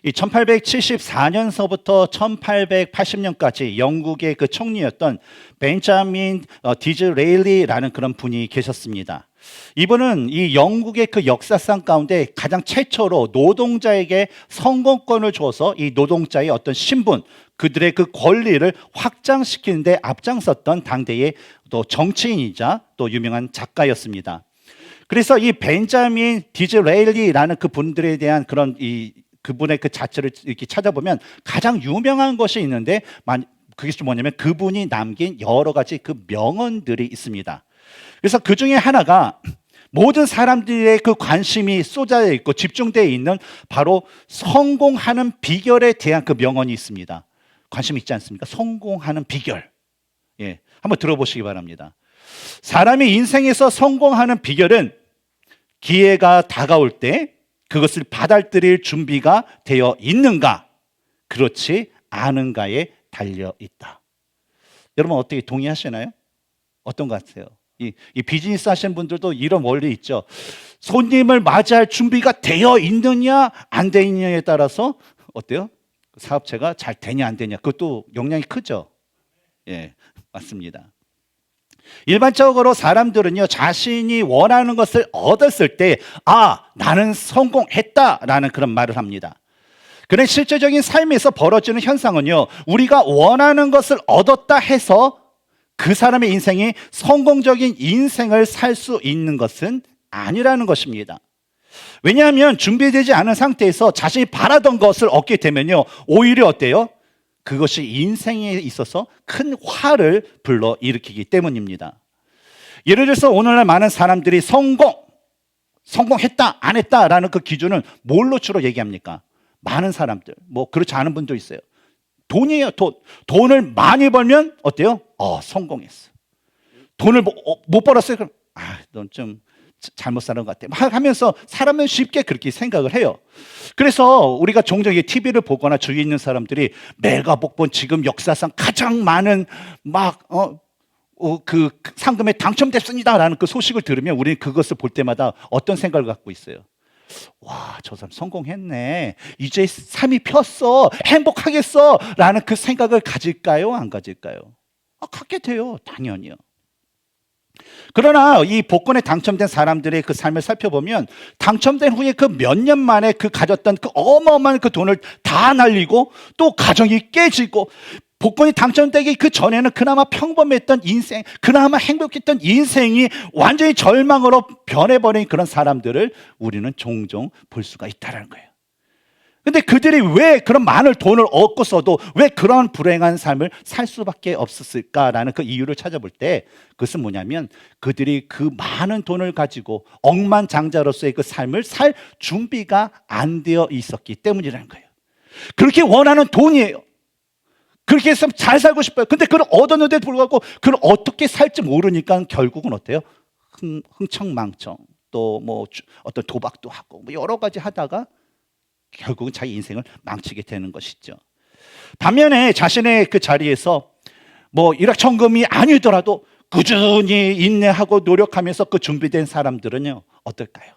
이 1874년서부터 1880년까지 영국의 그 총리였던 벤자민 디즈레일리라는 그런 분이 계셨습니다. 이분은 이 영국의 그 역사상 가운데 가장 최초로 노동자에게 선거권을 줘서 이 노동자의 어떤 신분, 그들의 그 권리를 확장시키는 데 앞장섰던 당대의 또 정치인이자 또 유명한 작가였습니다. 그래서 이 벤자민 디즈레일리라는 그 분들에 대한 그런 그분의 그 자체를 이렇게 찾아보면 가장 유명한 것이 있는데, 그게 뭐냐면 그분이 남긴 여러 가지 그 명언들이 있습니다. 그래서 그 중에 하나가 모든 사람들의 그 관심이 쏟아져 있고 집중되어 있는 바로 성공하는 비결에 대한 그 명언이 있습니다. 관심 있지 않습니까? 성공하는 비결. 예, 한번 들어보시기 바랍니다. 사람이 인생에서 성공하는 비결은 기회가 다가올 때 그것을 받아들일 준비가 되어 있는가, 그렇지 않은가에 달려 있다. 여러분 어떻게 동의하시나요? 어떤 것 같아요? 이 비즈니스 하시는 분들도 이런 원리 있죠. 손님을 맞이할 준비가 되어 있느냐 안 되어 있느냐에 따라서 어때요? 사업체가 잘 되냐 안 되냐, 그것도 영향이 크죠. 예, 맞습니다. 일반적으로 사람들은요, 자신이 원하는 것을 얻었을 때 나는 성공했다라는 그런 말을 합니다. 그런데 실제적인 삶에서 벌어지는 현상은요, 우리가 원하는 것을 얻었다 해서 그 사람의 인생이 성공적인 인생을 살 수 있는 것은 아니라는 것입니다. 왜냐하면 준비되지 않은 상태에서 자신이 바라던 것을 얻게 되면요, 오히려 어때요? 그것이 인생에 있어서 큰 화를 불러일으키기 때문입니다. 예를 들어서 오늘날 많은 사람들이 성공했다 안 했다라는 그 기준은 뭘로 주로 얘기합니까? 많은 사람들, 뭐 그렇지 않은 분도 있어요. 돈이에요. 돈을 많이 벌면 어때요? 성공했어. 돈을 못 벌었어요. 그럼 넌 좀 잘못 사는 것 같아 하면서 사람은 쉽게 그렇게 생각을 해요. 그래서 우리가 종종 TV를 보거나 주위에 있는 사람들이 내가 복권 지금 역사상 가장 많은 그 상금에 당첨됐습니다라는 그 소식을 들으면 우리는 그것을 볼 때마다 어떤 생각을 갖고 있어요? 와, 저 사람 성공했네, 이제 삶이 폈어, 행복하겠어 라는 그 생각을 가질까요? 안 가질까요? 갖게 돼요, 당연히요. 그러나 이 복권에 당첨된 사람들의 그 삶을 살펴보면 당첨된 후에 그 몇 년 만에 그 가졌던 그 어마어마한 그 돈을 다 날리고 또 가정이 깨지고, 복권이 당첨되기 그 전에는 그나마 평범했던 인생, 그나마 행복했던 인생이 완전히 절망으로 변해버린 그런 사람들을 우리는 종종 볼 수가 있다는 거예요. 근데 그들이 왜 그런 많은 돈을 얻고서도 왜 그런 불행한 삶을 살 수밖에 없었을까라는 그 이유를 찾아볼 때, 그것은 뭐냐면 그들이 그 많은 돈을 가지고 억만장자로서의 그 삶을 살 준비가 안 되어 있었기 때문이라는 거예요. 그렇게 원하는 돈이에요. 그렇게 해서 잘 살고 싶어요. 근데 그걸 얻었는데도 불구하고 그걸 어떻게 살지 모르니까 결국은 어때요? 흥청망청, 또 뭐 어떤 도박도 하고 뭐 여러 가지 하다가 결국은 자기 인생을 망치게 되는 것이죠. 반면에 자신의 그 자리에서 뭐 일확천금이 아니더라도 꾸준히 인내하고 노력하면서 그 준비된 사람들은요, 어떨까요?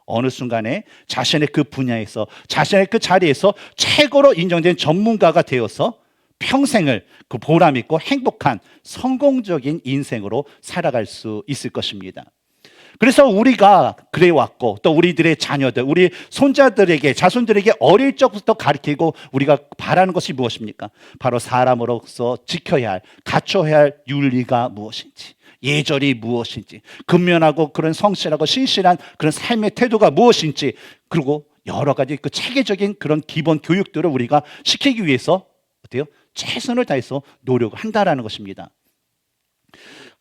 어느 순간에 자신의 그 분야에서, 자신의 그 자리에서 최고로 인정된 전문가가 되어서 평생을 그 보람 있고 행복한 성공적인 인생으로 살아갈 수 있을 것입니다. 그래서 우리가 그래왔고, 또 우리들의 자녀들, 우리 손자들에게, 자손들에게 어릴 적부터 가르치고 우리가 바라는 것이 무엇입니까? 바로 사람으로서 지켜야 할, 갖춰야 할 윤리가 무엇인지, 예절이 무엇인지, 근면하고 그런 성실하고 신실한 그런 삶의 태도가 무엇인지, 그리고 여러 가지 그 체계적인 그런 기본 교육들을 우리가 시키기 위해서 어때요? 최선을 다해서 노력을 한다라는 것입니다.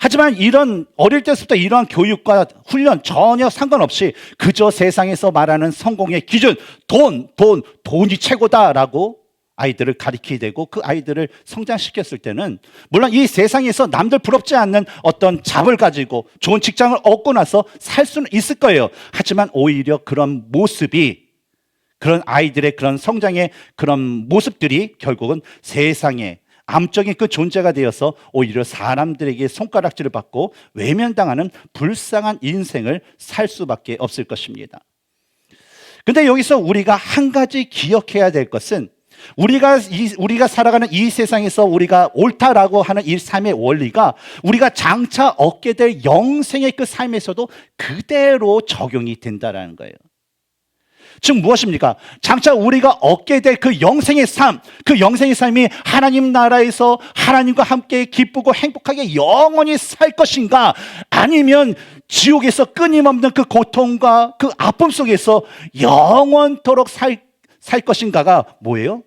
하지만 이런 어릴 때부터 이러한 교육과 훈련 전혀 상관없이 그저 세상에서 말하는 성공의 기준, 돈이 최고다라고 아이들을 가르치게 되고 그 아이들을 성장시켰을 때는 물론 이 세상에서 남들 부럽지 않는 어떤 잡을 가지고 좋은 직장을 얻고 나서 살 수는 있을 거예요. 하지만 오히려 그런 모습이, 그런 아이들의 그런 성장의 그런 모습들이 결국은 세상에 암적인 그 존재가 되어서 오히려 사람들에게 손가락질을 받고 외면당하는 불쌍한 인생을 살 수밖에 없을 것입니다. 근데 여기서 우리가 한 가지 기억해야 될 것은 우리가 살아가는 이 세상에서 우리가 옳다라고 하는 이 삶의 원리가 우리가 장차 얻게 될 영생의 그 삶에서도 그대로 적용이 된다라는 거예요. 즉 무엇입니까? 장차 우리가 얻게 될 그 영생의 삶, 그 영생의 삶이 하나님 나라에서 하나님과 함께 기쁘고 행복하게 영원히 살 것인가? 아니면 지옥에서 끊임없는 그 고통과 그 아픔 속에서 영원토록 살 것인가가 뭐예요?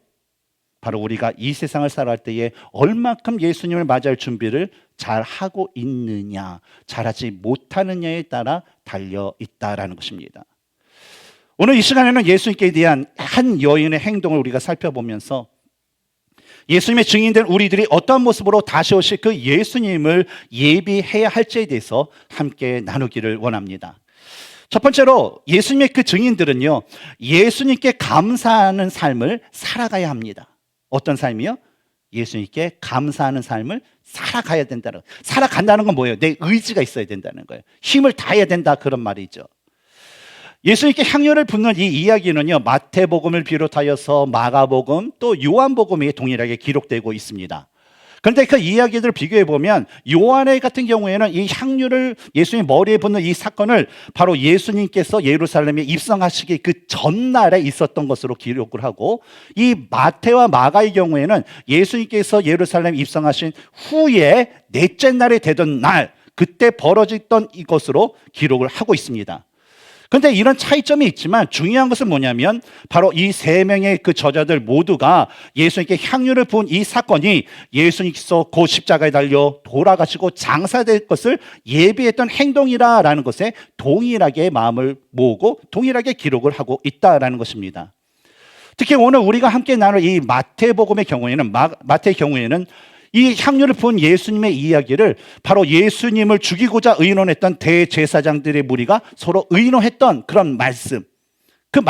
바로 우리가 이 세상을 살아갈 때에 얼마큼 예수님을 맞이할 준비를 잘 하고 있느냐, 잘하지 못하느냐에 따라 달려 있다라는 것입니다. 오늘 이 시간에는 예수님께 대한 한 여인의 행동을 우리가 살펴보면서 예수님의 증인된 우리들이 어떤 모습으로 다시 오실 그 예수님을 예비해야 할지에 대해서 함께 나누기를 원합니다. 첫 번째로 예수님의 그 증인들은요, 예수님께 감사하는 삶을 살아가야 합니다. 어떤 삶이요? 예수님께 감사하는 삶을 살아가야 된다는 거예요. 살아간다는 건 뭐예요? 내 의지가 있어야 된다는 거예요. 힘을 다해야 된다, 그런 말이죠. 예수님께 향유를 붓는 이 이야기는요, 마태복음을 비롯하여서 마가복음 또 요한복음에 동일하게 기록되고 있습니다. 그런데 그 이야기들을 비교해 보면 요한의 같은 경우에는 이 향유를 예수님 머리에 붓는 이 사건을 바로 예수님께서 예루살렘에 입성하시기 그 전날에 있었던 것으로 기록을 하고, 이 마태와 마가의 경우에는 예수님께서 예루살렘 입성하신 후에 넷째 날이 되던 날, 그때 벌어졌던 이것으로 기록을 하고 있습니다. 그런데 이런 차이점이 있지만 중요한 것은 뭐냐면 바로 이 세 명의 그 저자들 모두가 예수님께 향유를 부은 이 사건이 예수님께서 곧 십자가에 달려 돌아가시고 장사될 것을 예비했던 행동이라는 것에 동일하게 마음을 모으고 동일하게 기록을 하고 있다라는 것입니다. 특히 오늘 우리가 함께 나눌 이 마태복음의 경우에는 마태의 경우에는 이 향유를 부은 예수님의 이야기를 바로 예수님을 죽이고자 의논했던 대제사장들의 무리가 서로 의논했던 그런 말씀, 그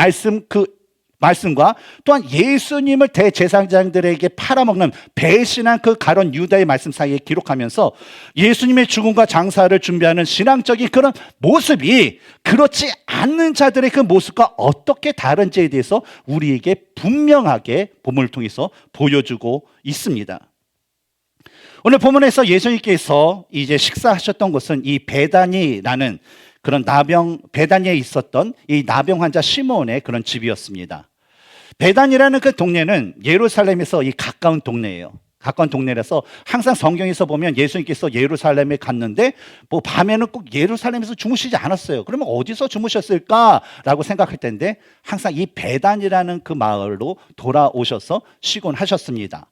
말씀과 또한 예수님을 대제사장들에게 팔아먹는 배신한 그 가론 유다의 말씀 사이에 기록하면서 예수님의 죽음과 장사를 준비하는 신앙적인 그런 모습이 그렇지 않는 자들의 그 모습과 어떻게 다른지에 대해서 우리에게 분명하게 본문을 통해서 보여주고 있습니다. 오늘 본문에서 예수님께서 이제 식사하셨던 곳은 이 베다니라는 그런 베다니에 있었던 이 나병 환자 시몬의 그런 집이었습니다. 베다니라는 그 동네는 예루살렘에서 이 가까운 동네예요. 가까운 동네라서 항상 성경에서 보면 예수님께서 예루살렘에 갔는데 뭐 밤에는 꼭 예루살렘에서 주무시지 않았어요. 그러면 어디서 주무셨을까라고 생각할 텐데 항상 이 베다니라는 그 마을로 돌아오셔서 쉬곤 하셨습니다.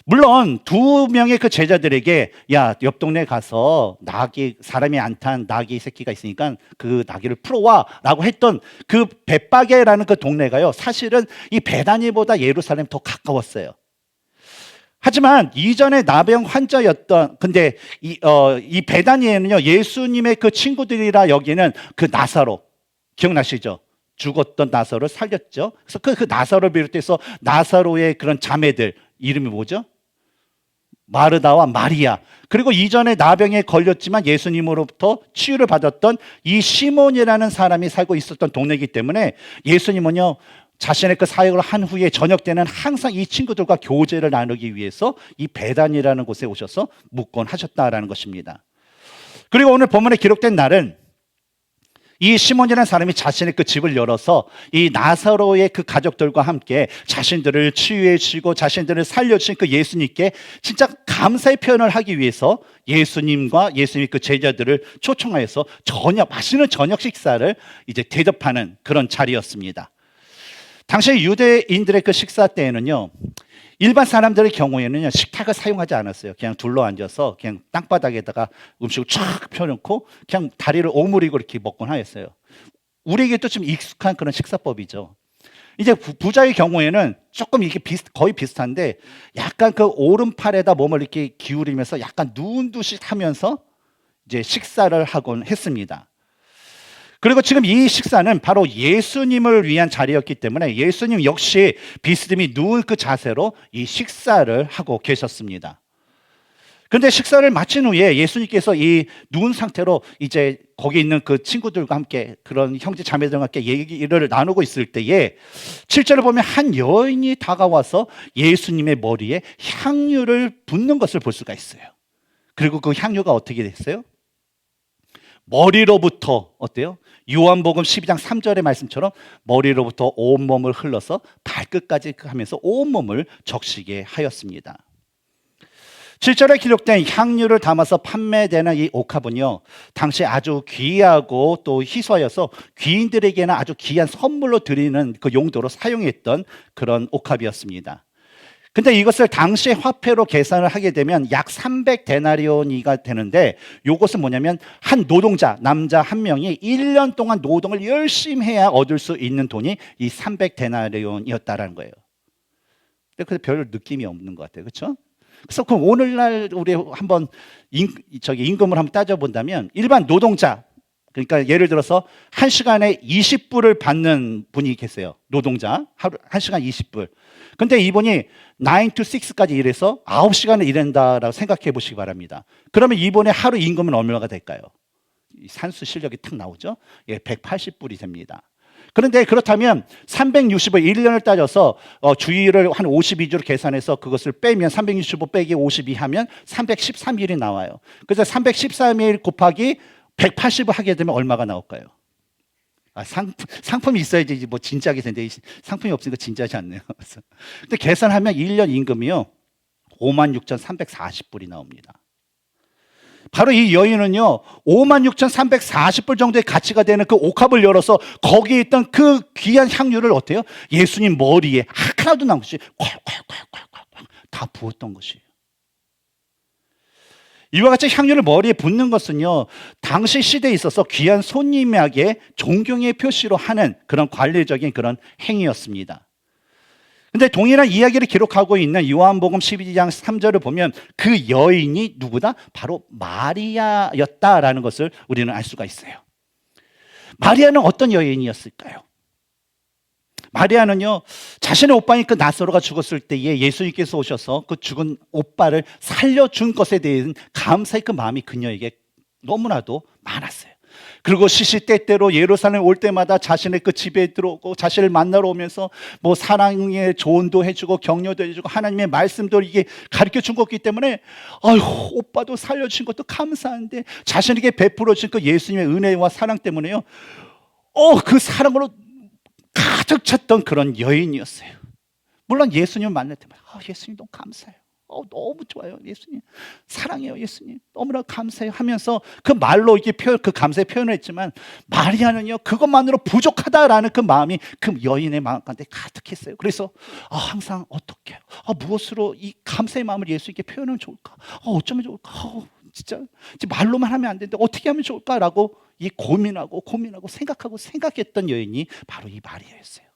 물론 두 명의 그 제자들에게 야, 옆 동네 가서 사람이 안 탄 나귀 새끼가 있으니까 그 나귀를 풀어와 라고 했던 그 벳바게라는 그 동네가요, 사실은 이 베다니보다 예루살렘 더 가까웠어요. 하지만 이전에 나병 환자였던, 근데 이 베다니에는요, 예수님의 그 친구들이라 여기는 그 나사로, 기억나시죠? 죽었던 나사로를 살렸죠. 그래서 그 나사로를 비롯해서 나사로의 그런 자매들 이름이 뭐죠? 마르다와 마리아, 그리고 이전에 나병에 걸렸지만 예수님으로부터 치유를 받았던 이 시몬이라는 사람이 살고 있었던 동네이기 때문에 예수님은요, 자신의 그 사역을 한 후에 저녁 때는 항상 이 친구들과 교제를 나누기 위해서 이 베단이라는 곳에 오셔서 묵곤 하셨다라는 것입니다. 그리고 오늘 본문에 기록된 날은 이 시몬이라는 사람이 자신의 그 집을 열어서 이 나사로의 그 가족들과 함께 자신들을 치유해 주시고 자신들을 살려주신 그 예수님께 진짜 감사의 표현을 하기 위해서 예수님과 예수님의 그 제자들을 초청하여서 맛있는 저녁 식사를 이제 대접하는 그런 자리였습니다. 당시 유대인들의 그 식사 때에는요, 일반 사람들의 경우에는요, 식탁을 사용하지 않았어요. 그냥 둘러앉아서 그냥 땅바닥에다가 음식을 쫙 펴놓고 그냥 다리를 오므리고 이렇게 먹곤 하였어요. 우리에게도 좀 익숙한 그런 식사법이죠. 이제 부자의 경우에는 조금 이게 거의 비슷한데 약간 그 오른팔에다 몸을 이렇게 기울이면서 약간 누운 듯이 하면서 이제 식사를 하곤 했습니다. 그리고 지금 이 식사는 바로 예수님을 위한 자리였기 때문에 예수님 역시 비스듬히 누운 그 자세로 이 식사를 하고 계셨습니다. 그런데 식사를 마친 후에 예수님께서 이 누운 상태로 이제 거기 있는 그 친구들과 함께 그런 형제 자매들과 함께 얘기를 나누고 있을 때에 7절을 보면 한 여인이 다가와서 예수님의 머리에 향유를 붓는 것을 볼 수가 있어요. 그리고 그 향유가 어떻게 됐어요? 머리로부터 어때요? 요한복음 12장 3절의 말씀처럼 머리로부터 온몸을 흘러서 발끝까지 하면서 온몸을 적시게 하였습니다. 7절에 기록된 향유를 담아서 판매되는 이 옥합은요, 당시 아주 귀하고 또 희소하여서 귀인들에게는 아주 귀한 선물로 드리는 그 용도로 사용했던 그런 옥합이었습니다. 근데 이것을 당시 화폐로 계산을 하게 되면 약 300데나리온이가 되는데, 이것은 뭐냐면 한 노동자, 남자 한 명이 1년 동안 노동을 열심히 해야 얻을 수 있는 돈이 이 300데나리온이었다라는 거예요. 근데 별 느낌이 없는 것 같아요. 그렇죠? 그래서 그럼 오늘날 우리 한번 임금을 한번 따져본다면, 일반 노동자, 그러니까 예를 들어서 1시간에 20불을 받는 분이 계세요. 노동자 하루 1시간 20불. 근데 이분이 9 to 6까지 일해서 9시간을 일한다라고 생각해 보시기 바랍니다. 그러면 이분의 하루 임금은 얼마가 될까요? 산수 실력이 탁 나오죠. 예, 180불이 됩니다. 그런데 그렇다면 365일 1년을 따져서 주일을 한 52주로 계산해서 그것을 빼면 365 빼기 52 하면 313일이 나와요. 그래서 313일 곱하기 180을 하게 되면 얼마가 나올까요? 상품이 있어야지 뭐 진지하게 되는데 상품이 없으니까 진지하지 않네요. 근데 계산하면 1년 임금이요 56,340불이 나옵니다. 바로 이 여인은요 56,340불 정도의 가치가 되는 그 옥합을 열어서 거기에 있던 그 귀한 향유를 어때요? 예수님 머리에 하나도 남은 것이 콸콸콸콸콸 다 부었던 것이에요. 이와 같이 향유를 머리에 붓는 것은요, 당시 시대에 있어서 귀한 손님에게 존경의 표시로 하는 그런 관례적인 그런 행위였습니다. 근데 동일한 이야기를 기록하고 있는 요한복음 12장 3절을 보면 그 여인이 누구다? 바로 마리아였다라는 것을 우리는 알 수가 있어요. 마리아는 어떤 여인이었을까요? 마리아는요, 자신의 오빠인 그 나사로가 죽었을 때에 예수님께서 오셔서 그 죽은 오빠를 살려준 것에 대한 감사의 그 마음이 그녀에게 너무나도 많았어요. 그리고 시시때때로 예루살렘 올 때마다 자신의 그 집에 들어오고 자신을 만나러 오면서 뭐 사랑의 조언도 해주고 격려도 해주고 하나님의 말씀도 이게 가르쳐 준 거기 때문에 아유, 오빠도 살려주신 것도 감사한데 자신에게 베풀어 주신 그 예수님의 은혜와 사랑 때문에요, 그 사랑으로 가득 찼던 그런 여인이었어요. 물론 예수님을 만날 때마다 예수님 너무 감사해요. 너무 좋아요. 예수님 사랑해요. 예수님 너무나 감사해요 하면서 그 말로 이게 그 감사의 표현을 했지만, 마리아는요 그것만으로 부족하다라는 그 마음이 그 여인의 마음 가운데 가득했어요. 그래서 항상 어떻게 무엇으로 이 감사의 마음을 예수님께 표현하면 좋을까? 어쩌면 좋을까? 진짜 말로만 하면 안 되는데 어떻게 하면 좋을까라고 이 고민하고 생각했던 여인이 바로 이 마리아였어요.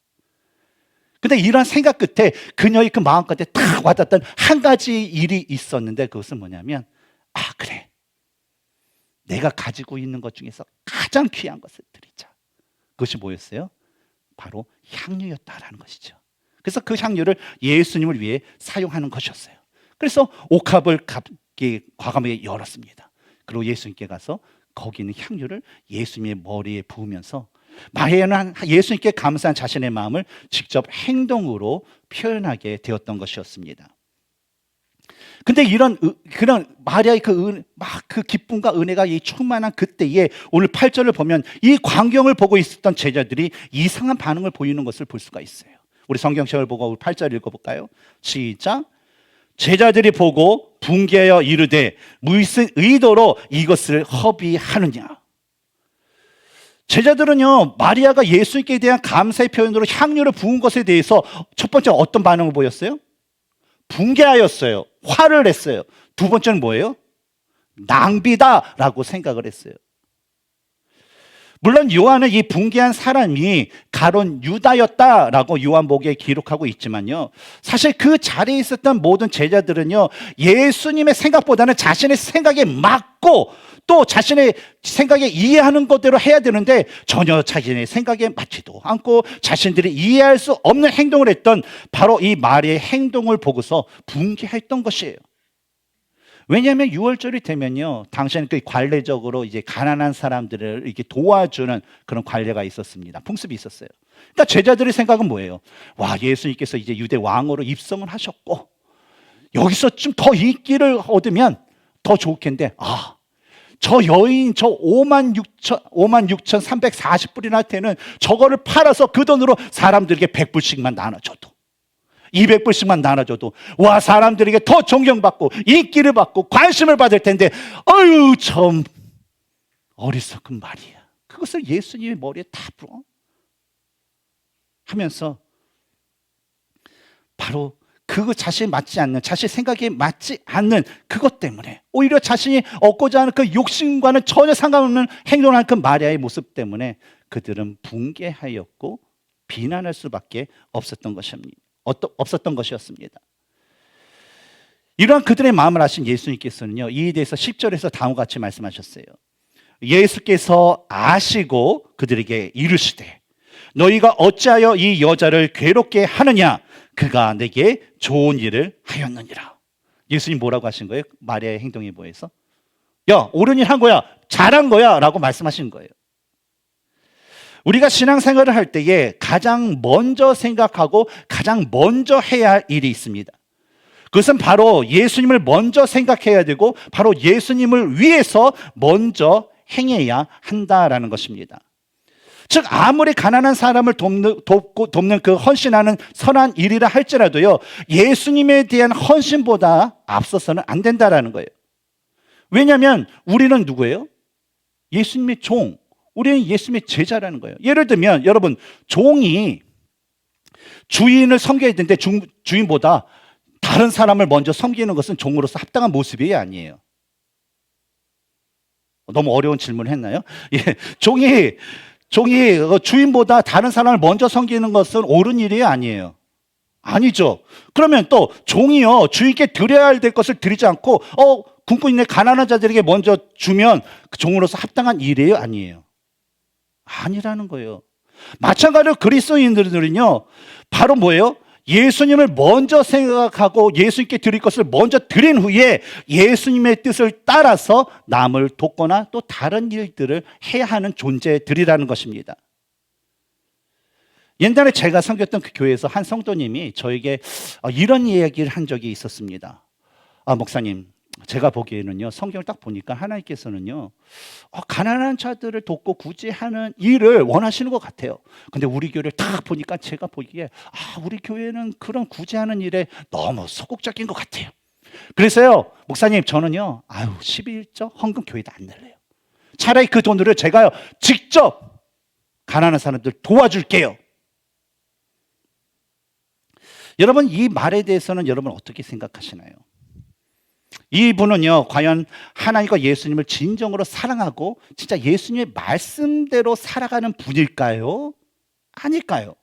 근데 이러한 생각 끝에 그녀의 그 마음 가운데 딱 와닿던 한 가지 일이 있었는데, 그것은 뭐냐면 그래, 내가 가지고 있는 것 중에서 가장 귀한 것을 드리자. 그것이 뭐였어요? 바로 향유였다라는 것이죠. 그래서 그 향유를 예수님을 위해 사용하는 것이었어요. 그래서 옥합을 과감하게 열었습니다. 그리고 예수님께 가서 거기 있는 향유를 예수님의 머리에 부으면서 마리아는 예수님께 감사한 자신의 마음을 직접 행동으로 표현하게 되었던 것이었습니다. 근데 그런 마리아의 그 기쁨과 은혜가 이 충만한 그때에 오늘 8절을 보면 이 광경을 보고 있었던 제자들이 이상한 반응을 보이는 것을 볼 수가 있어요. 우리 성경책을 보고 우리 8절 읽어볼까요? 시작. 제자들이 보고 분개하여 이르되 무슨 의도로 이것을 허비하느냐. 제자들은요, 마리아가 예수님께 대한 감사의 표현으로 향유를 부은 것에 대해서 첫 번째 어떤 반응을 보였어요? 분개하였어요. 화를 냈어요. 두 번째는 뭐예요? 낭비다라고 생각을 했어요. 물론 요한은 이 분개한 사람이 가론 유다였다라고 요한복음에 기록하고 있지만요, 사실 그 자리에 있었던 모든 제자들은요, 예수님의 생각보다는 자신의 생각에 맞고 또 자신의 생각에 이해하는 것대로 해야 되는데 전혀 자신의 생각에 맞지도 않고 자신들이 이해할 수 없는 행동을 했던 바로 이 마리아의 행동을 보고서 분개했던 것이에요. 왜냐하면 6월절이 되면요, 당시에는 그 관례적으로 이제 가난한 사람들을 이렇게 도와주는 그런 관례가 있었습니다. 풍습이 있었어요. 그러니까 제자들의 생각은 뭐예요? 와, 예수님께서 이제 유대 왕으로 입성을 하셨고 여기서 좀 더 인기를 얻으면 더 좋겠는데, 저 여인 저 56,340불이나 되는 저거를 팔아서 그 돈으로 사람들에게 100불씩만 나눠줘도, 200불씩만 나눠줘도 와, 사람들에게 더 존경받고 인기를 받고 관심을 받을 텐데, 어휴, 참 어리석은 말이야. 그것을 예수님의 머리에 다 불어 하면서 바로 그 자신이 맞지 않는, 자신의 생각에 맞지 않는 그것 때문에, 오히려 자신이 얻고자 하는 그 욕심과는 전혀 상관없는 행동을 하는 그 마리아의 모습 때문에 그들은 붕괴하였고 비난할 수밖에 없었던 것이었습니다. 이러한 그들의 마음을 아신 예수님께서는요, 이에 대해서 10절에서 다음과 같이 말씀하셨어요. 예수께서 아시고 그들에게 이르시되 너희가 어찌하여 이 여자를 괴롭게 하느냐? 그가 내게 좋은 일을 하였느니라. 예수님 뭐라고 하신 거예요? 마리아의 행동에 뭐해서? 야, 옳은 일 한 거야, 잘한 거야 라고 말씀하신 거예요. 우리가 신앙생활을 할 때에 가장 먼저 생각하고 가장 먼저 해야 할 일이 있습니다. 그것은 바로 예수님을 먼저 생각해야 되고 바로 예수님을 위해서 먼저 행해야 한다라는 것입니다. 즉, 아무리 가난한 사람을 돕는 그 헌신하는 선한 일이라 할지라도요, 예수님에 대한 헌신보다 앞서서는 안 된다라는 거예요. 왜냐하면 우리는 누구예요? 예수님의 종, 우리는 예수님의 제자라는 거예요. 예를 들면 여러분, 종이 주인을 섬겨야 되는데 주인보다 다른 사람을 먼저 섬기는 것은 종으로서 합당한 모습이 아니에요. 너무 어려운 질문을 했나요? 예, 종이 주인보다 다른 사람을 먼저 섬기는 것은 옳은 일이 아니에요. 아니죠. 그러면 또 종이요, 주인께 드려야 될 것을 드리지 않고 굶고 있는 가난한 자들에게 먼저 주면 그 종으로서 합당한 일이에요, 아니에요? 아니라는 거예요. 마찬가지로 그리스도인들은요, 바로 뭐예요? 예수님을 먼저 생각하고 예수님께 드릴 것을 먼저 드린 후에 예수님의 뜻을 따라서 남을 돕거나 또 다른 일들을 해야 하는 존재들이라는 것입니다. 옛날에 제가 섬겼던 그 교회에서 한 성도님이 저에게 이런 이야기를 한 적이 있었습니다. 목사님, 제가 보기에는요, 성경을 딱 보니까 하나님께서는요, 가난한 자들을 돕고 구제하는 일을 원하시는 것 같아요. 근데 우리 교회를 딱 보니까 제가 보기에 우리 교회는 그런 구제하는 일에 너무 소극적인 것 같아요. 그래서요, 목사님, 저는요 12일절 헌금 교회도 안 낼래요. 차라리 그 돈으로 제가요 직접 가난한 사람들 도와줄게요. 여러분, 이 말에 대해서는 여러분 어떻게 생각하시나요? 이분은요, 과연 하나님과 예수님을 진정으로 사랑하고 진짜 예수님의 말씀대로 살아가는 분일까요? 아닐까요?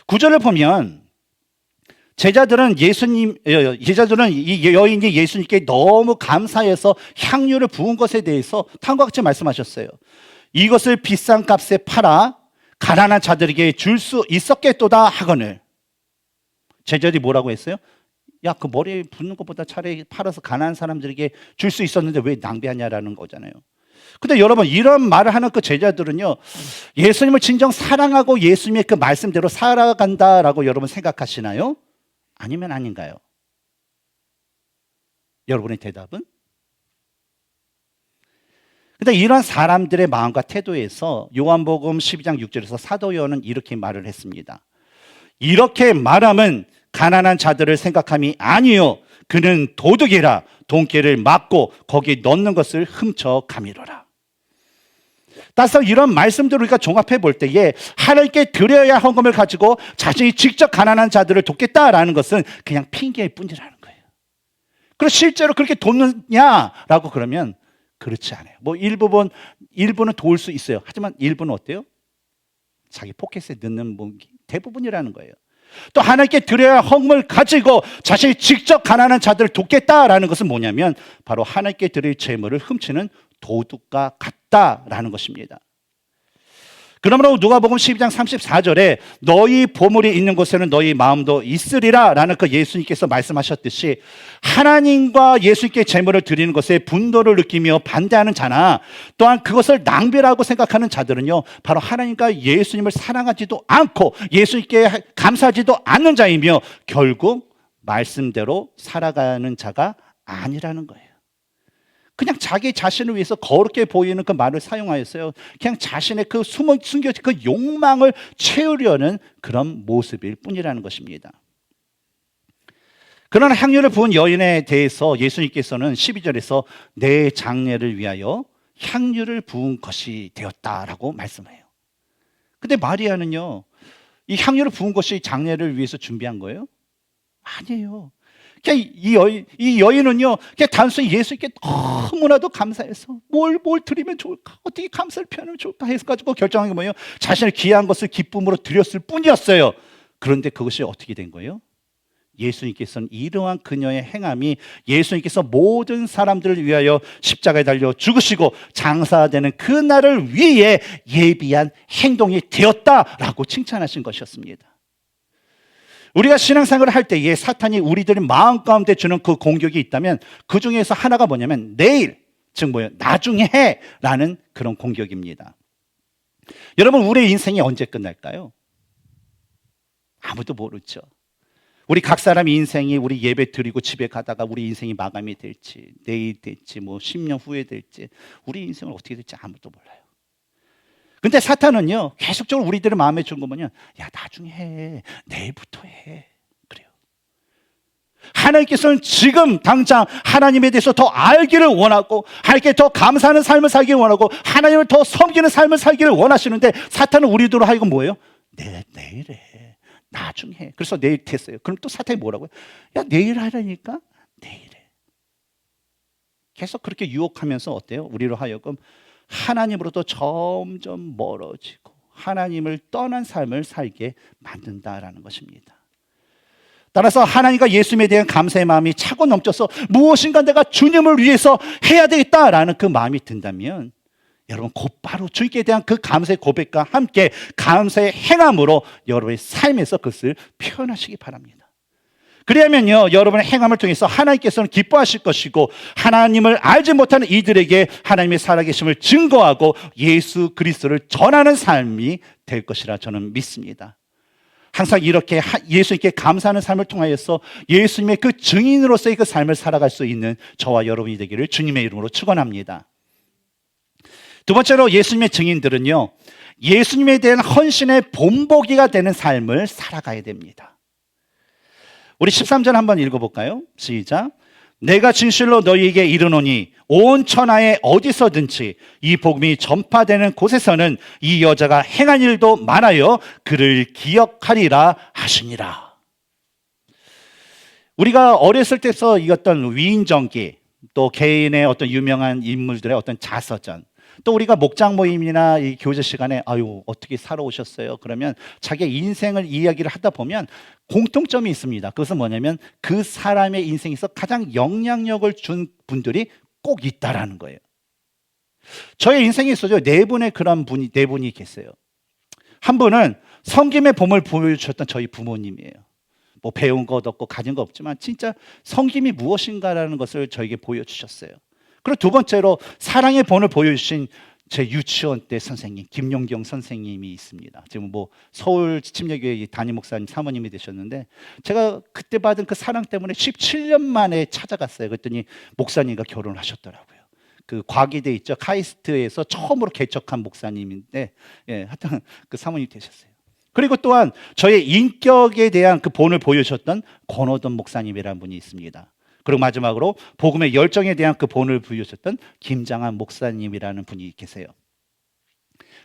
구절을 보면 제자들은 이 여인이 예수님께 너무 감사해서 향유를 부은 것에 대해서 다음과 같이 말씀하셨어요. 이것을 비싼 값에 팔아 가난한 자들에게 줄 수 있었겠도다 하거늘. 제자들이 뭐라고 했어요? 야, 그 머리에 붓는 것보다 차라리 팔아서 가난한 사람들에게 줄 수 있었는데 왜 낭비하냐라는 거잖아요. 근데 여러분, 이런 말을 하는 그 제자들은요, 예수님을 진정 사랑하고 예수님의 그 말씀대로 살아간다라고 여러분 생각하시나요? 아니면 아닌가요? 여러분의 대답은? 근데 이런 사람들의 마음과 태도에서 요한복음 12장 6절에서 사도 요한은 이렇게 말을 했습니다. 이렇게 말함은 가난한 자들을 생각함이 아니요, 그는 도둑이라 돈깨를 막고 거기 넣는 것을 훔쳐 가미로라. 따라서 이런 말씀들을 우리가 종합해 볼 때에 하나님께 드려야 할 헌금을 가지고 자신이 직접 가난한 자들을 돕겠다라는 것은 그냥 핑계일 뿐이라는 거예요. 그리고 실제로 그렇게 돕느냐라고 그러면 그렇지 않아요. 뭐 일부는 도울 수 있어요. 하지만 일부는 어때요? 자기 포켓에 넣는 대부분이라는 거예요. 또 하나님께 드려야 할 헌금을 가지고 자신이 직접 가난한 자들을 돕겠다라는 것은 뭐냐면 바로 하나님께 드릴 재물을 훔치는 도둑과 같다라는 것입니다. 그러므로 누가복음 12장 34절에 너희 보물이 있는 곳에는 너희 마음도 있으리라 라는 그 예수님께서 말씀하셨듯이 하나님과 예수님께 제물을 드리는 것에 분노를 느끼며 반대하는 자나 또한 그것을 낭비라고 생각하는 자들은요, 바로 하나님과 예수님을 사랑하지도 않고 예수님께 감사하지도 않는 자이며 결국 말씀대로 살아가는 자가 아니라는 거예요. 그냥 자기 자신을 위해서 거룩해 보이는 그 말을 사용하였어요. 그냥 자신의 그 숨겨진 그 욕망을 채우려는 그런 모습일 뿐이라는 것입니다. 그러나 향유를 부은 여인에 대해서 예수님께서는 12절에서 내 장례를 위하여 향유를 부은 것이 되었다라고 말씀해요. 근데 마리아는요, 이 향유를 부은 것이 장례를 위해서 준비한 거예요? 아니에요. 그냥 이 여인은요, 그냥 단순히 예수님께 너무나도 감사해서 뭘 드리면 좋을까? 어떻게 감사를 표현하면 좋을까? 해서 가지고 결정한 게 뭐예요? 자신의 귀한 것을 기쁨으로 드렸을 뿐이었어요. 그런데 그것이 어떻게 된 거예요? 예수님께서는 이러한 그녀의 행함이 예수님께서 모든 사람들을 위하여 십자가에 달려 죽으시고 장사되는 그날을 위해 예비한 행동이 되었다라고 칭찬하신 것이었습니다. 우리가 신앙생활을 할 때에 사탄이 우리들의 마음 가운데 주는 그 공격이 있다면 그 중에서 하나가 뭐냐면 내일, 즉 뭐예요? 나중에 해 라는 그런 공격입니다. 여러분, 우리의 인생이 언제 끝날까요? 아무도 모르죠. 우리 각 사람 인생이 우리 예배 드리고 집에 가다가 우리 인생이 마감이 될지 내일 될지 뭐 10년 후에 될지 우리 인생은 어떻게 될지 아무도 몰라요. 근데 사탄은요, 계속적으로 우리들의 마음에 준 거 뭐냐? 야, 나중에 해. 내일부터 해. 그래요. 하나님께서는 지금 당장 하나님에 대해서 더 알기를 원하고 하나님께 더 감사하는 삶을 살기를 원하고 하나님을 더 섬기는 삶을 살기를 원하시는데 사탄은 우리들로 하여금 뭐예요? 내일 해. 나중에 해. 그래서 내일 됐어요. 그럼 또 사탄이 뭐라고요? 야, 내일 하라니까? 내일 해. 계속 그렇게 유혹하면서 어때요? 우리로 하여금 하나님으로부터 점점 멀어지고 하나님을 떠난 삶을 살게 만든다라는 것입니다. 따라서 하나님과 예수님에 대한 감사의 마음이 차고 넘쳐서 무엇인가 내가 주님을 위해서 해야 되겠다라는 그 마음이 든다면 여러분 곧바로 주님께 대한 그 감사의 고백과 함께 감사의 행함으로 여러분의 삶에서 그것을 표현하시기 바랍니다. 그래야면요, 여러분의 행함을 통해서 하나님께서는 기뻐하실 것이고 하나님을 알지 못하는 이들에게 하나님의 살아계심을 증거하고 예수 그리스도를 전하는 삶이 될 것이라 저는 믿습니다. 항상 이렇게 예수님께 감사하는 삶을 통하여서 예수님의 그 증인으로서의 그 삶을 살아갈 수 있는 저와 여러분이 되기를 주님의 이름으로 축원합니다. 두 번째로 예수님의 증인들은요, 예수님에 대한 헌신의 본보기가 되는 삶을 살아가야 됩니다. 우리 13절 한번 읽어볼까요? 시작. 내가 진실로 너희에게 이르노니 온 천하에 어디서든지 이 복음이 전파되는 곳에서는 이 여자가 행한 일도 많아요 그를 기억하리라 하시니라. 우리가 어렸을 때서 읽었던 위인전기, 또 개인의 어떤 유명한 인물들의 어떤 자서전, 또 우리가 목장 모임이나 이 교제 시간에 아유 어떻게 살아오셨어요? 그러면 자기의 인생을 이야기를 하다 보면 공통점이 있습니다. 그것은 뭐냐면 그 사람의 인생에서 가장 영향력을 준 분들이 꼭 있다라는 거예요. 저의 인생에 있어요. 네 분의 그런 분이 네 분이 계세요. 한 분은 섬김의 봄을 보여주셨던 저희 부모님이에요. 뭐 배운 것 없고 가진 것 없지만 진짜 섬김이 무엇인가라는 것을 저에게 보여주셨어요. 그리고 두 번째로 사랑의 본을 보여주신 제 유치원 때 선생님 김용경 선생님이 있습니다. 지금 뭐 서울 침례교회 담임 목사님 사모님이 되셨는데 제가 그때 받은 그 사랑 때문에 17년 만에 찾아갔어요. 그랬더니 목사님과 결혼을 하셨더라고요. 그 과기대 있죠, 카이스트에서 처음으로 개척한 목사님인데 하여튼 그 사모님이 되셨어요. 그리고 또한 저의 인격에 대한 그 본을 보여주셨던 권호돈 목사님이라는 분이 있습니다. 그리고 마지막으로 복음의 열정에 대한 그 본을 보여주셨던 김장한 목사님이라는 분이 계세요.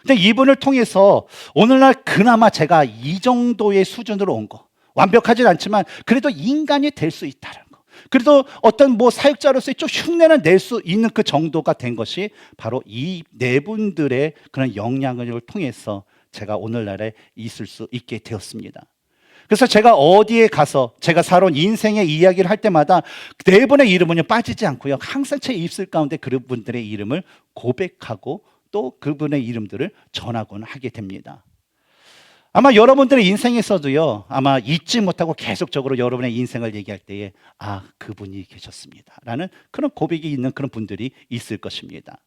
근데 이분을 통해서 오늘날 그나마 제가 이 정도의 수준으로 온 거, 완벽하진 않지만 그래도 인간이 될 수 있다는 거, 그래도 어떤 뭐 사역자로서의 좀 흉내는 낼 수 있는 그 정도가 된 것이 바로 이 네 분들의 그런 영향을 통해서 제가 오늘날에 있을 수 있게 되었습니다. 그래서 제가 어디에 가서 제가 살아온 인생의 이야기를 할 때마다 네 분의 이름은요 빠지지 않고요, 항상 제 입술 가운데 그분들의 이름을 고백하고 또 그분의 이름들을 전하곤 하게 됩니다. 아마 여러분들의 인생에서도요, 아마 잊지 못하고 계속적으로 여러분의 인생을 얘기할 때에 그분이 계셨습니다 라는 그런 고백이 있는 그런 분들이 있을 것입니다.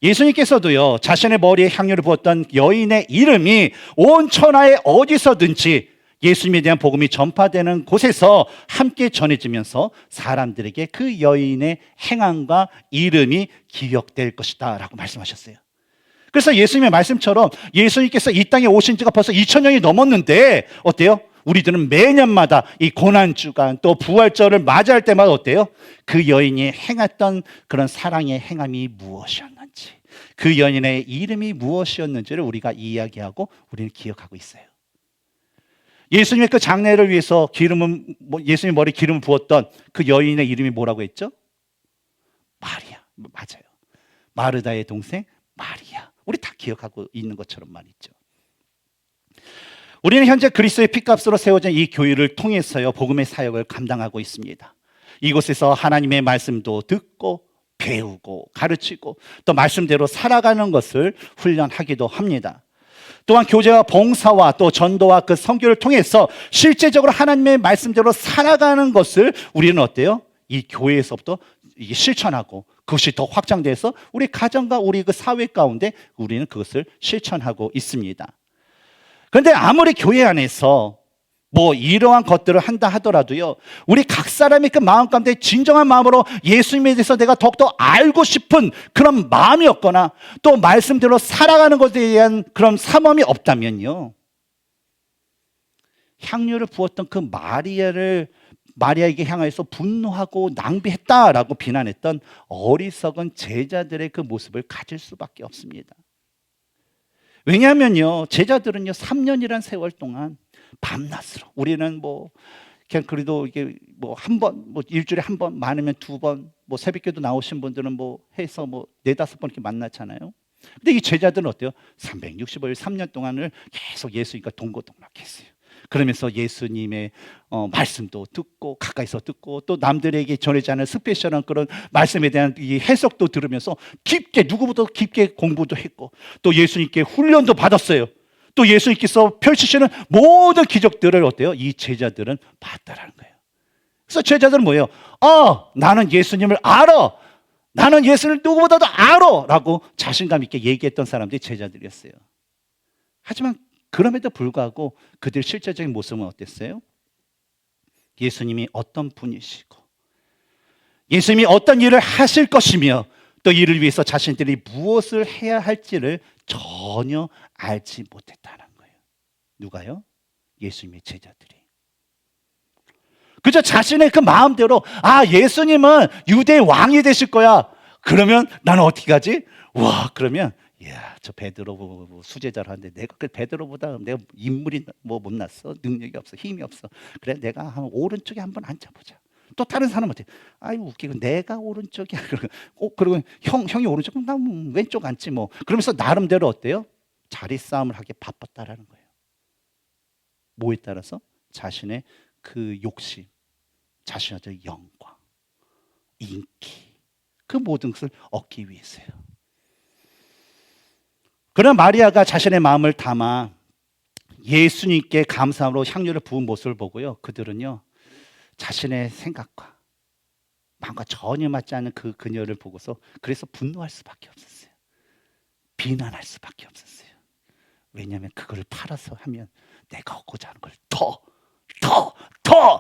예수님께서도요, 자신의 머리에 향유를 부었던 여인의 이름이 온 천하에 어디서든지 예수님에 대한 복음이 전파되는 곳에서 함께 전해지면서 사람들에게 그 여인의 행함과 이름이 기억될 것이다 라고 말씀하셨어요. 그래서 예수님의 말씀처럼 예수님께서 이 땅에 오신 지가 벌써 2000년이 넘었는데 어때요? 우리들은 매년마다 이 고난주간 또 부활절을 맞이할 때마다 어때요? 그 여인이 행했던 그런 사랑의 행함이 무엇이었는지, 그 여인의 이름이 무엇이었는지를 우리가 이야기하고 우리는 기억하고 있어요. 예수님의 그 장례를 위해서 예수님 머리 기름을 부었던 그 여인의 이름이 뭐라고 했죠? 마리아. 맞아요. 마르다의 동생 마리아. 우리 다 기억하고 있는 것처럼 말이죠. 우리는 현재 그리스도의 피값으로 세워진 이 교회를 통해서요, 복음의 사역을 감당하고 있습니다. 이곳에서 하나님의 말씀도 듣고 배우고 가르치고 또 말씀대로 살아가는 것을 훈련하기도 합니다. 또한 교제와 봉사와 또 전도와 그 선교를 통해서 실제적으로 하나님의 말씀대로 살아가는 것을 우리는 어때요? 이 교회에서부터 실천하고 그것이 더 확장돼서 우리 가정과 우리 그 사회 가운데 우리는 그것을 실천하고 있습니다. 그런데 아무리 교회 안에서 이러한 것들을 한다 하더라도요, 우리 각 사람의 그 마음 가운데 진정한 마음으로 예수님에 대해서 내가 더욱더 알고 싶은 그런 마음이 없거나 또 말씀대로 살아가는 것에 대한 그런 사모함이 없다면요, 향유를 부었던 그 마리아에게 향하여서 분노하고 낭비했다라고 비난했던 어리석은 제자들의 그 모습을 가질 수밖에 없습니다. 왜냐하면요, 제자들은요 3년이란 세월 동안 밤낮으로, 우리는 그냥 그래도 이게 한 번, 일주일에 한 번, 많으면 두 번, 새벽기도 나오신 분들은 해서 네다섯 번 이렇게 만났잖아요. 근데 이 제자들은 어때요? 365일 3년 동안을 계속 예수님과 동고동락했어요. 그러면서 예수님의 말씀도 듣고 가까이서 듣고 또 남들에게 전하지 않은 스페셜한 그런 말씀에 대한 이 해석도 들으면서 누구보다 깊게 공부도 했고 또 예수님께 훈련도 받았어요. 또 예수님께서 펼치시는 모든 기적들을 어때요? 이 제자들은 봤다라는 거예요. 그래서 제자들은 뭐예요? 나는 예수님을 알아. 나는 예수를 누구보다도 알아. 라고 자신감 있게 얘기했던 사람들이 제자들이었어요. 하지만 그럼에도 불구하고 그들의 실제적인 모습은 어땠어요? 예수님이 어떤 분이시고 예수님이 어떤 일을 하실 것이며 또 이를 위해서 자신들이 무엇을 해야 할지를 전혀 알지 못했다는 거예요. 누가요? 예수님의 제자들이. 그저 자신의 그 마음대로 예수님은 유대의 왕이 되실 거야. 그러면 나는 어떻게 하지? 그러면 저 베드로 수제자를 하는데 내가 그 베드로보다 내가 인물이 못났어. 능력이 없어. 힘이 없어. 그래 내가 한 오른쪽에 한번 앉아보자. 또 다른 사람은 어때? 웃기고 내가 오른쪽이야. 그리고 형이 오른쪽, 나 왼쪽 앉지 뭐. 그러면서 나름대로 어때요? 자리 싸움을 하기 바빴다라는 거예요. 뭐에 따라서? 자신의 그 욕심, 자신의 영광, 인기, 그 모든 것을 얻기 위해서요. 그러나 마리아가 자신의 마음을 담아 예수님께 감사함으로 향유를 부은 모습을 보고요, 그들은요 자신의 생각과 마음과 전혀 맞지 않는 그 그녀를 보고서 그래서 분노할 수밖에 없었어요. 비난할 수밖에 없었어요. 왜냐하면 그걸 팔아서 하면 내가 얻고자 하는 걸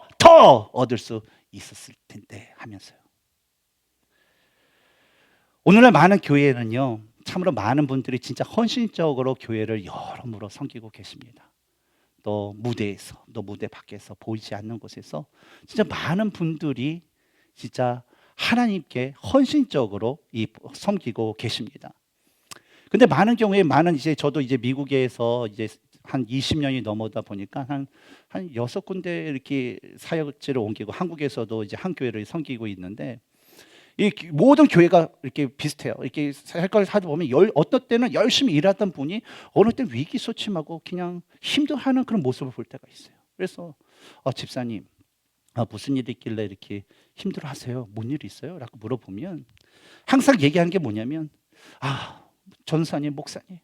더 얻을 수 있었을 텐데 하면서요. 오늘날 많은 교회에는요 참으로 많은 분들이 진짜 헌신적으로 교회를 여러모로 섬기고 계십니다. 또 무대에서, 또 무대 밖에서 보이지 않는 곳에서 진짜 많은 분들이 진짜 하나님께 헌신적으로 섬기고 계십니다. 근데 많은 경우에 저도 이제 미국에서 이제 한 20년이 넘어다 보니까 한 6군데 이렇게 사역지를 옮기고 한국에서도 이제 한 교회를 섬기고 있는데 이 모든 교회가 이렇게 비슷해요. 이렇게 사역을 하다 보면 어떤 때는 열심히 일하던 분이 어느 때 위기소침하고 그냥 힘들어하는 그런 모습을 볼 때가 있어요. 그래서 집사님 무슨 일이 있길래 이렇게 힘들어하세요? 뭔 일이 있어요? 라고 물어보면 항상 얘기하는 게 뭐냐면 전사님, 목사님,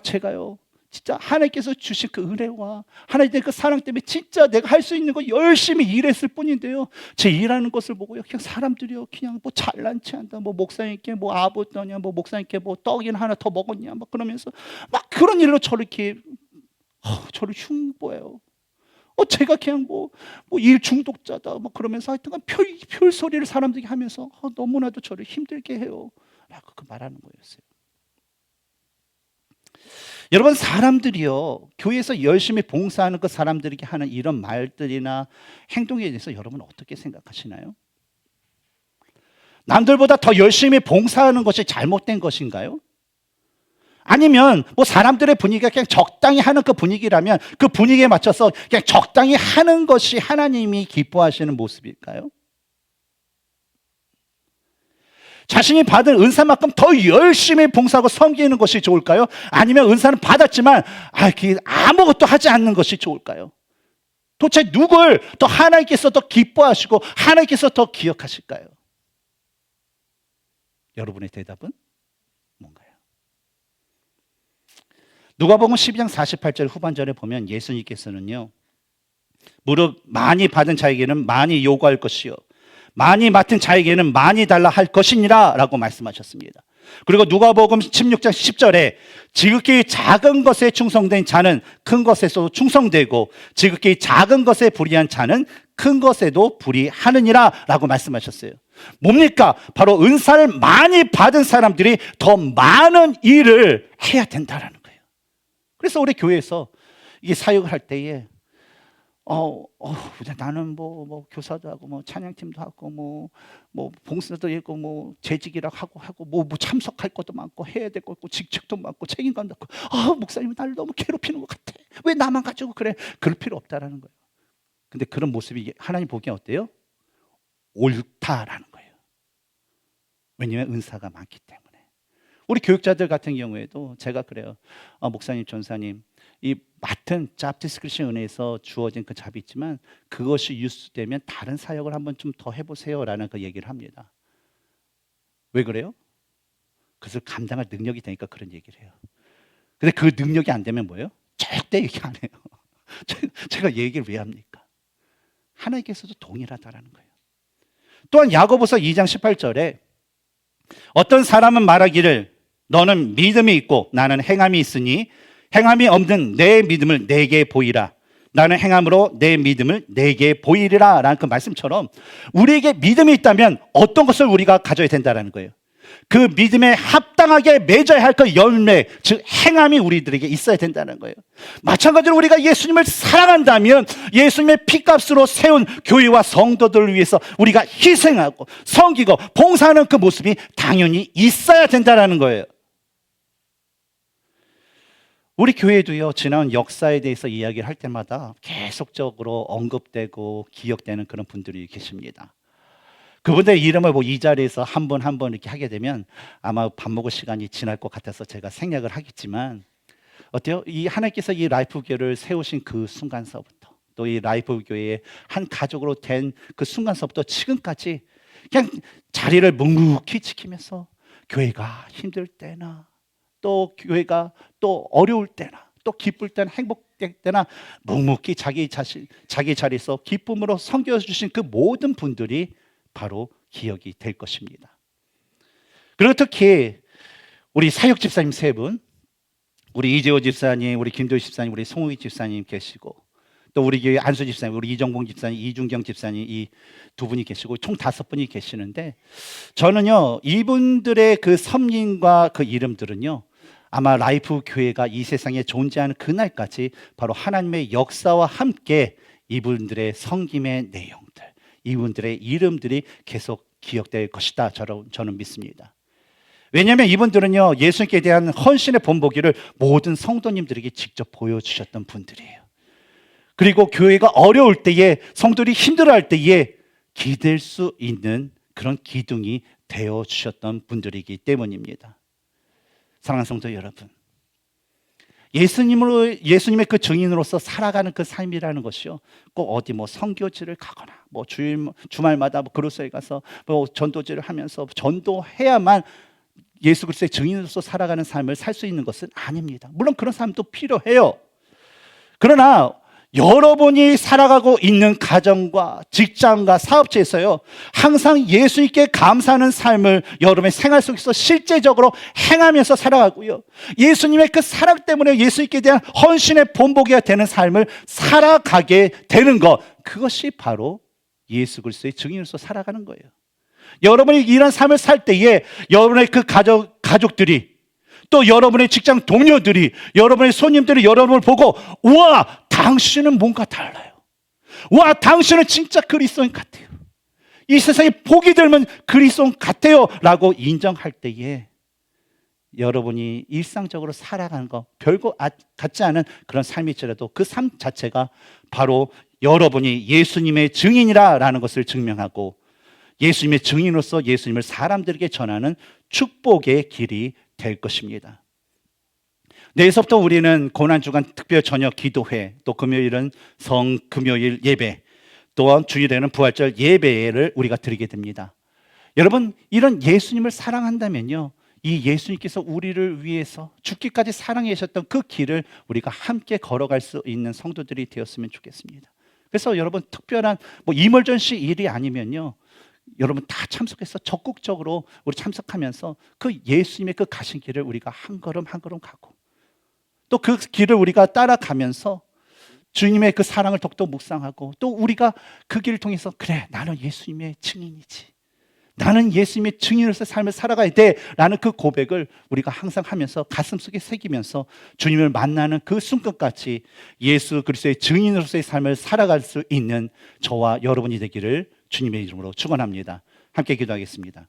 제가요 진짜 하나님께서 주신 그 은혜와 하나님의 그 사랑 때문에 진짜 내가 할 수 있는 거 열심히 일했을 뿐인데요, 제 일하는 것을 보고요 그냥 사람들이요 그냥 뭐 잘난 체한다, 뭐 목사님께 뭐 아버떠냐, 뭐 목사님께 뭐 떡이나 하나 더 먹었냐 막 그러면서 막 그런 일로 저를 이렇게 저를 흉보해요. 제가 그냥 뭐 일 중독자다 막 그러면서 하여튼간 별 소리를 사람들이 하면서 너무나도 저를 힘들게 해요 라고 그 말하는 거였어요. 여러분, 사람들이요 교회에서 열심히 봉사하는 그 사람들에게 하는 이런 말들이나 행동에 대해서 여러분 어떻게 생각하시나요? 남들보다 더 열심히 봉사하는 것이 잘못된 것인가요? 아니면 뭐 사람들의 분위기가 그냥 적당히 하는 그 분위기라면 그 분위기에 맞춰서 그냥 적당히 하는 것이 하나님이 기뻐하시는 모습일까요? 자신이 받은 은사만큼 더 열심히 봉사하고 섬기는 것이 좋을까요? 아니면 은사는 받았지만 아무것도 하지 않는 것이 좋을까요? 도대체 누굴 더 하나님께서 더 기뻐하시고 하나님께서 더 기억하실까요? 여러분의 대답은 뭔가요? 누가복음 12장 48절 후반절에 보면 예수님께서는요, 무릇 많이 받은 자에게는 많이 요구할 것이요 많이 맡은 자에게는 많이 달라 할 것이니라 라고 말씀하셨습니다. 그리고 누가복음 16장 10절에 지극히 작은 것에 충성된 자는 큰 것에서도 충성되고 지극히 작은 것에 불의한 자는 큰 것에도 불의하느니라 라고 말씀하셨어요. 뭡니까? 바로 은사를 많이 받은 사람들이 더 많은 일을 해야 된다라는 거예요. 그래서 우리 교회에서 이게 사역을 할 때에 나는 뭐 교사도 하고 뭐 찬양팀도 하고 뭐 봉사도 있고 뭐 재직이라 하고 뭐 참석할 것도 많고 해야 될 거 있고 직책도 많고 책임감도 많고 목사님은 나를 너무 괴롭히는 것 같아. 왜 나만 가지고 그래? 그럴 필요 없다라는 거예요. 근데 그런 모습이 하나님 보기엔 어때요? 옳다라는 거예요. 왜냐하면 은사가 많기 때문에. 우리 교육자들 같은 경우에도 제가 그래요. 목사님, 전사님, 이 맡은 잡 디스크리션 은혜에서 주어진 그 잡이 있지만 그것이 유수되면 다른 사역을 한번 좀 더 해보세요라는 그 얘기를 합니다. 왜 그래요? 그것을 감당할 능력이 되니까 그런 얘기를 해요. 근데 그 능력이 안 되면 뭐예요? 절대 얘기 안 해요. 제가 얘기를 왜 합니까? 하나님께서도 동일하다라는 거예요. 또한 야고보서 2장 18절에 어떤 사람은 말하기를 너는 믿음이 있고 나는 행함이 있으니 행함이 없는 내 믿음을 내게 보이라. 나는 행함으로 내 믿음을 내게 보이리라 라는 그 말씀처럼 우리에게 믿음이 있다면 어떤 것을 우리가 가져야 된다는 거예요. 그 믿음에 합당하게 맺어야 할 그 열매, 즉 행함이 우리들에게 있어야 된다는 거예요. 마찬가지로 우리가 예수님을 사랑한다면 예수님의 피값으로 세운 교회와 성도들을 위해서 우리가 희생하고 섬기고 봉사하는 그 모습이 당연히 있어야 된다는 거예요. 우리 교회도요, 지난 역사에 대해서 이야기를 할 때마다 계속적으로 언급되고 기억되는 그런 분들이 계십니다. 그분들의 이름을 이 자리에서 한 번 한 번 이렇게 하게 되면 아마 밥 먹을 시간이 지날 것 같아서 제가 생략을 하겠지만, 어때요? 이 하나님께서 이 라이프 교회를 세우신 그 순간서부터 또 이 라이프 교회의 한 가족으로 된 그 순간서부터 지금까지 그냥 자리를 묵묵히 지키면서 교회가 힘들 때나 또 교회가 또 어려울 때나 또 기쁠 때나 행복될 때나 묵묵히 자기 자리에서 기쁨으로 섬겨주신 그 모든 분들이 바로 기억이 될 것입니다. 그리고 특히 우리 사역 집사님 세 분, 우리 이재호 집사님, 우리 김도희 집사님, 우리 송우기 집사님 계시고 또 우리 교회 안수 집사님, 우리 이정봉 집사님, 이준경 집사님 이 두 분이 계시고 총 5분이 계시는데, 저는요 이분들의 그 섬김과 그 이름들은요 아마 라이프 교회가 이 세상에 존재하는 그날까지 바로 하나님의 역사와 함께 이분들의 섬김의 내용들, 이분들의 이름들이 계속 기억될 것이다 저는 믿습니다. 왜냐하면 이분들은요 예수님께 대한 헌신의 본보기를 모든 성도님들에게 직접 보여주셨던 분들이에요. 그리고 교회가 어려울 때에, 성도들이 힘들어할 때에 기댈 수 있는 그런 기둥이 되어주셨던 분들이기 때문입니다. 사랑하는 성도 여러분, 예수님의 그 증인으로서 살아가는 그 삶이라는 것이요, 꼭 어디 선교지를 가거나 주말마다 그로서에 가서 전도지를 하면서 전도해야만 예수 그리스도의 증인으로서 살아가는 삶을 살 수 있는 것은 아닙니다. 물론 그런 사람도 필요해요. 그러나 여러분이 살아가고 있는 가정과 직장과 사업체에서요, 항상 예수님께 감사하는 삶을 여러분의 생활 속에서 실제적으로 행하면서 살아가고요, 예수님의 그 사랑 때문에 예수님께 대한 헌신의 본보기가 되는 삶을 살아가게 되는 것, 그것이 바로 예수 그리스도의 증인으로서 살아가는 거예요. 여러분이 이런 삶을 살 때에 여러분의 그 가족들이, 또 여러분의 직장 동료들이, 여러분의 손님들이 여러분을 보고, 우와, 당신은 뭔가 달라요. 와, 당신은 진짜 그리스도인 같아요. 이 세상에 복이 들면 그리스도인 같아요 라고 인정할 때에 여러분이 일상적으로 살아가는 거 별거 같지 않은 그런 삶일지라도 그 삶 자체가 바로 여러분이 예수님의 증인이라는 것을 증명하고, 예수님의 증인으로서 예수님을 사람들에게 전하는 축복의 길이 될 것입니다. 내일서부터 우리는 고난주간 특별 저녁 기도회, 또 금요일은 성금요일 예배, 또한 주일에는 부활절 예배를 우리가 드리게 됩니다. 여러분, 이런 예수님을 사랑한다면요, 이 예수님께서 우리를 위해서 죽기까지 사랑해 주셨던 그 길을 우리가 함께 걸어갈 수 있는 성도들이 되었으면 좋겠습니다. 그래서 여러분, 특별한 이멀전시 일이 아니면요, 여러분 다 참석해서 적극적으로 우리 참석하면서 그 예수님의 그 가신 길을 우리가 한 걸음 한 걸음 가고, 또 그 길을 우리가 따라가면서 주님의 그 사랑을 더욱더 묵상하고, 또 우리가 그 길을 통해서 그래, 나는 예수님의 증인이지, 나는 예수님의 증인으로서 삶을 살아가야 돼라는 그 고백을 우리가 항상 하면서 가슴속에 새기면서 주님을 만나는 그 순간까지 예수 그리스도의 증인으로서의 삶을 살아갈 수 있는 저와 여러분이 되기를 주님의 이름으로 축원합니다. 함께 기도하겠습니다.